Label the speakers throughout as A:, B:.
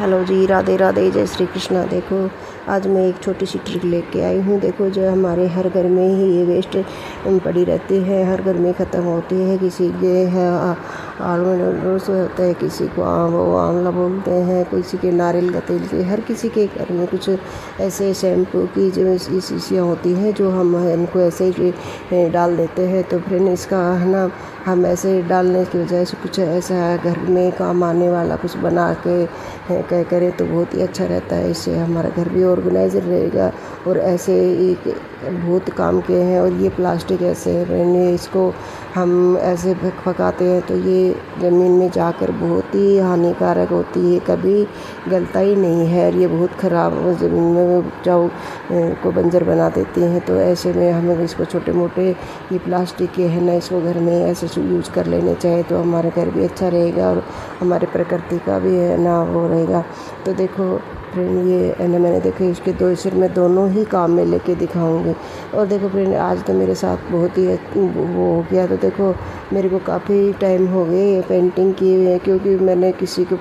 A: Hello जी, राधे राधे, जय श्री कृष्णा। देखो आज मैं एक छोटी सी ट्रिक लेके आई हूँ। देखो जो हमारे हर घर में ही ये वेस्ट पड़ी रहती है, हर घर में ख़त्म होती है। किसी के है आलमंड रोज होता है, किसी को वो आंवला बोलते हैं, किसी के नारियल का तेल के, हर किसी के घर में कुछ ऐसे शैम्पू की जो शीशियाँ होती हैं जो हम इनको ऐसे ही डाल देते हैं। तो फिर इसका है ना, हम ऐसे डालने की वजह से कुछ ऐसा घर में काम आने वाला कुछ बना के क्या करें तो बहुत ही अच्छा रहता है। इससे हमारा घर भी ऑर्गेनाइजर रहेगा और ऐसे एक बहुत काम के हैं। और ये प्लास्टिक ऐसे रहने, इसको हम ऐसे पकाते हैं तो ये ज़मीन में जाकर बहुत ही हानिकारक होती है, कभी गलता ही नहीं है। और ये बहुत ख़राब ज़मीन में उपजाऊ को बंजर बना देती हैं। तो ऐसे में हमें इसको छोटे मोटे ये प्लास्टिक के है ना, इसको घर में ऐसे यूज़ कर लेने चाहिए तो हमारा घर भी अच्छा रहेगा और हमारे प्रकृति का भी है ना वो रहेगा। तो देखो फ्रेंड, ये है ना, मैंने देखो इसके दो सिर में दोनों ही काम में लेके दिखाऊंगी। और देखो फ्रेंड, आज तो मेरे साथ बहुत ही वो हो गया। तो देखो मेरे को काफ़ी टाइम हो गए ये पेंटिंग किए हुए, क्योंकि मैंने किसी को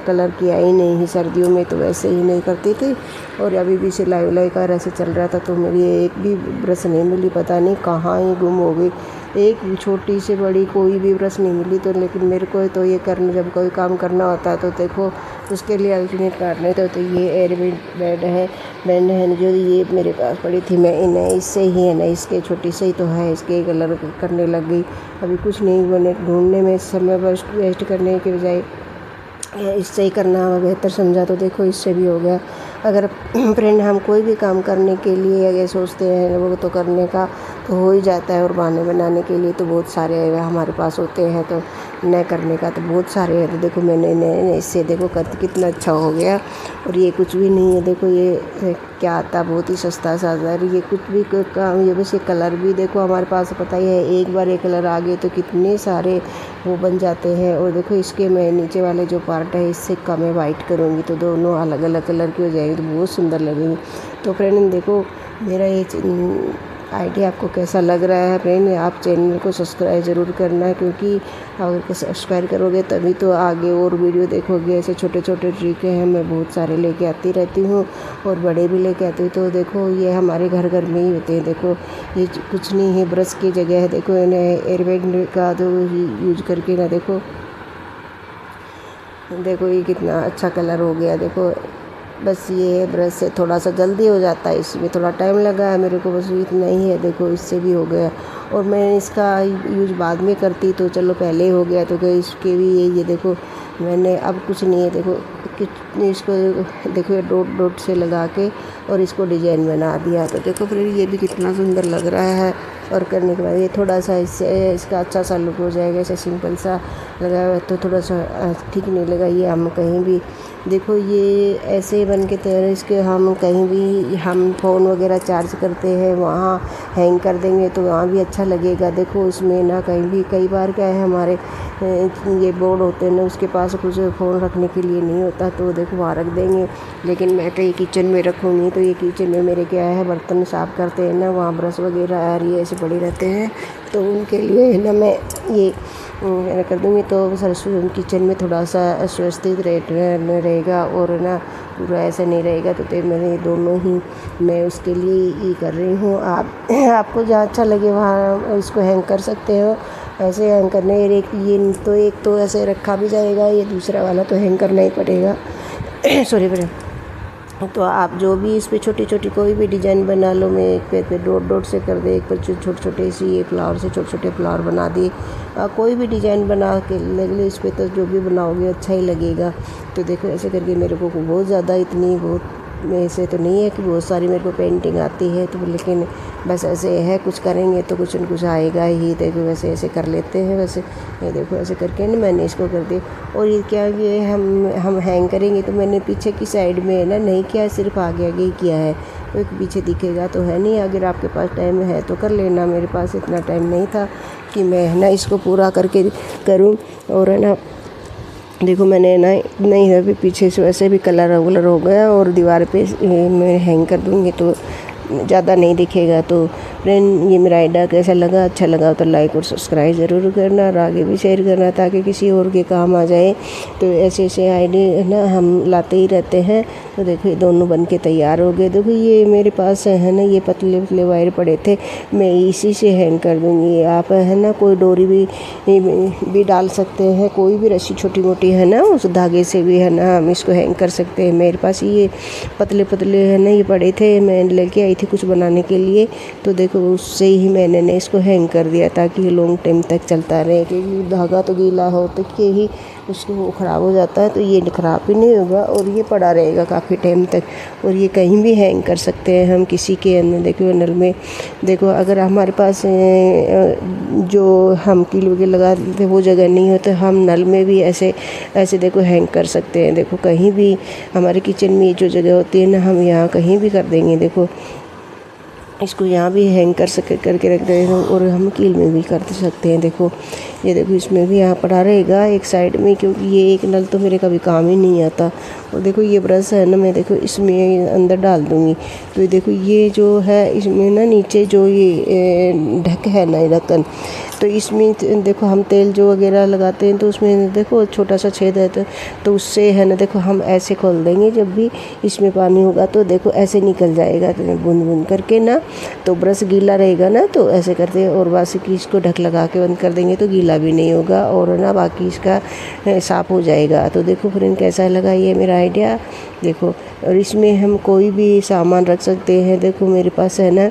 A: कलर किया ही नहीं। सर्दियों में तो वैसे ही नहीं करती थी और अभी भी सिलाई उलाई का ऐसे चल रहा था तो मेरी एक भी ब्रश नहीं मिली, पता नहीं कहाँ ही गुम हो गई। एक छोटी से बड़ी कोई भी ब्रश नहीं मिली। तो लेकिन मेरे को तो ये करने, जब कोई काम करना होता है तो देखो उसके लिए अल्टरनेट काटने तो ये एयर बैंड है जो ये मेरे पास पड़ी थी। मैं इन्हें इससे ही है ना, इसके छोटी से ही तो है, इसके कलर करने लग गई। अभी कुछ नहीं बने, ढूंढने में समय वेस्ट करने के बजाय इससे ही करना बेहतर समझा। तो देखो इससे भी हो गया। अगर फ्रेंड हम कोई भी काम करने के लिए अगर सोचते हैं वो तो करने का तो हो ही जाता है, और बहाने बनाने के लिए तो बहुत सारे हमारे पास होते हैं, तो न करने का तो बहुत सारे हैं। तो देखो मैंने इससे देखो कर कितना अच्छा हो गया। और ये कुछ भी नहीं है, देखो ये क्या आता, बहुत ही सस्ता सा। ये कुछ भी काम, ये बस ये कलर भी देखो हमारे पास पता ही है, एक बार ये कलर आ गए तो कितने सारे वो बन जाते हैं। और देखो इसके मैं नीचे वाले जो पार्ट है इससे का मैं वाइट करूँगी तो दोनों अलग अलग कलर की हो जाएगी तो बहुत सुंदर लगेगी। तो फ्रेंड देखो मेरा ये आइडिया आपको कैसा लग रहा है। फ्रेंड आप चैनल को सब्सक्राइब ज़रूर करना है, क्योंकि अगर सब्सक्राइब करोगे तभी तो आगे और वीडियो देखोगे। ऐसे छोटे छोटे ट्रिक हैं मैं बहुत सारे लेके आती रहती हूँ और बड़े भी लेके आती हूँ। तो देखो ये हमारे घर घर में ही होते हैं। देखो ये कुछ नहीं है, ब्रश की जगह है। देखो इन्हें एयरबैग का तो यूज करके ना देखो ये कितना अच्छा कलर हो गया। देखो बस ये ब्रश से थोड़ा सा जल्दी हो जाता है, इसमें थोड़ा टाइम लगा है मेरे को, बस इतना ही है। देखो इससे भी हो गया। और मैं इसका यूज बाद में करती तो चलो पहले हो गया, तो इसके भी ये देखो मैंने अब कुछ नहीं है। देखो इसको देखो ये डॉट डॉट से लगा के और इसको डिजाइन बना दिया। तो देखो फिर ये भी कितना सुंदर लग रहा है। और करने के बाद ये थोड़ा सा इससे इसका अच्छा सा लुक हो जाएगा। ऐसे सिंपल सा लगाया हुआ तो थोड़ा सा ठीक नहीं लगा। ये हम कहीं भी देखो ये ऐसे बन के तैयार, इसके हम कहीं भी हम फ़ोन वगैरह चार्ज करते हैं वहाँ हैंग कर देंगे तो वहाँ भी अच्छा लगेगा। देखो उसमें ना कहीं भी, कई बार क्या है हमारे ये बोर्ड होते हैं ना, उसके पास कुछ फ़ोन रखने के लिए नहीं होता तो देखो वहाँ रख देंगे। लेकिन मैं तो ये किचन में रखूँगी तो ये किचन में मेरे क्या है, बर्तन साफ़ करते हैं ना, वहाँ ब्रश वगैरह आ रही है ऐसे पड़े रहते हैं तो उनके लिए है ना मैं ये कर दूँगी। तो सरसों किचन में थोड़ा सा व्यवस्थित रहेगा और ना पूरा ऐसा नहीं रहेगा। तो मैंने दोनों ही मैं उसके लिए ही कर रही हूँ। आपको जहाँ अच्छा लगे वहाँ इसको हैंग कर सकते हो। ऐसे हैंग करने एक तो ऐसे रखा भी जाएगा, ये दूसरा वाला तो हैंग करना ही पड़ेगा। Sorry friend. तो आप जो भी इस पे छोटी छोटी कोई भी डिज़ाइन बना लो। मैं एक पे डॉट डॉट से कर दे, एक पर छोटे छोटे सी ये फ्लावर से छोटे छोटे फ्लावर बना दिए। कोई भी डिज़ाइन बना के लग ले इस पर तो जो भी बनाओगे अच्छा ही लगेगा। तो देखो ऐसे करके मेरे को बहुत ज़्यादा इतनी बहुत ऐसे तो नहीं है कि बहुत सारी मेरे को पेंटिंग आती है, तो लेकिन बस ऐसे है कुछ करेंगे तो कुछ न कुछ आएगा ही। देखो वैसे ऐसे कर लेते हैं। वैसे ये देखो ऐसे करके ना मैंने इसको कर दिया। और ये क्या, ये हम हैंग करेंगे तो मैंने पीछे की साइड में ना नहीं किया, सिर्फ आगे आगे ही किया है। तो एक पीछे दिखेगा तो है नहीं। अगर आपके पास टाइम है तो कर लेना, मेरे पास इतना टाइम नहीं था कि मैं है ना इसको पूरा करके करूँ। और है ना देखो मैंने ना नहीं है, पीछे से वैसे भी कलर हो गया और दीवार पे मैं हैंग कर दूँगी तो ज़्यादा नहीं दिखेगा। तो फ्रेंड ये मेरा आइडिया कैसा लगा, अच्छा लगा तो लाइक और सब्सक्राइब ज़रूर करना और आगे भी शेयर करना ताकि किसी और के काम आ जाए। तो ऐसे ऐसे आइडिया ना हम लाते ही रहते हैं। तो देखो ये दोनों बन के तैयार हो गए। देखो ये मेरे पास है ना ये पतले पतले वायर पड़े थे, मैं इसी से हैंग कर दूँगी। आप है ना कोई डोरी भी डाल सकते हैं, कोई भी रस्सी छोटी मोटी है ना उस धागे से भी है ना हम इसको हैंग कर सकते हैं। मेरे पास ये पतले पतले है ना ये पड़े थे, मैं लेके आई थी कुछ बनाने के लिए। तो देखो उससे ही मैंने इसको हैंग कर दिया ताकि ये लॉन्ग टाइम तक चलता रहे, क्योंकि धागा तो गीला हो तो के ही उसको वो ख़राब हो जाता है। तो ये ख़राब भी नहीं होगा और ये पड़ा रहेगा काफ़ी टाइम तक। और ये कहीं भी हैंग कर सकते हैं हम किसी के अंदर। देखो नल में देखो अगर हमारे पास जो हम कील वगैरह लगा देते वो जगह नहीं हो तो हम नल में भी ऐसे ऐसे देखो हैंग कर सकते हैं। देखो कहीं भी हमारे किचन में जो जगह होती है ना हम यहाँ कहीं भी कर देंगे। देखो इसको यहाँ भी हैंग करके रख दें और हम कील में भी कर सकते हैं। देखो ये देखो इसमें भी यहाँ पड़ा रहेगा एक साइड में, क्योंकि ये एक नल तो मेरे कभी काम ही नहीं आता। और देखो ये ब्रश है ना मैं देखो इसमें अंदर डाल दूँगी। तो ये देखो ये जो है इसमें ना नीचे जो ये ढक है ना ढक्कन, तो इसमें देखो हम तेल जो वगैरह लगाते हैं तो उसमें देखो छोटा सा छेद है। तो उससे है ना देखो हम ऐसे खोल देंगे, जब भी इसमें पानी होगा तो देखो ऐसे निकल जाएगा बूंद बूंद करके ना। तो ब्रश गीला रहेगा ना तो ऐसे करते हैं और बाकी इसको ढक लगा के बंद कर देंगे तो गीला भी नहीं होगा और ना बाकी इसका साफ़ हो जाएगा। तो देखो फ्रेंड कैसा लगा ये मेरा आइडिया। देखो और इसमें हम कोई भी सामान रख सकते हैं। देखो मेरे पास है ना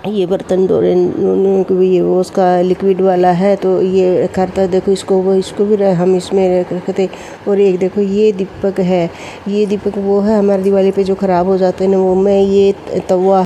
A: ये बर्तन धोने ये वो उसका लिक्विड वाला है, तो ये करता देखो इसको भी हम इसमें रखते। और एक देखो ये दीपक है, ये दीपक वो है हमारे दिवाली पे जो ख़राब हो जाते हैं ना वो मैं ये तवा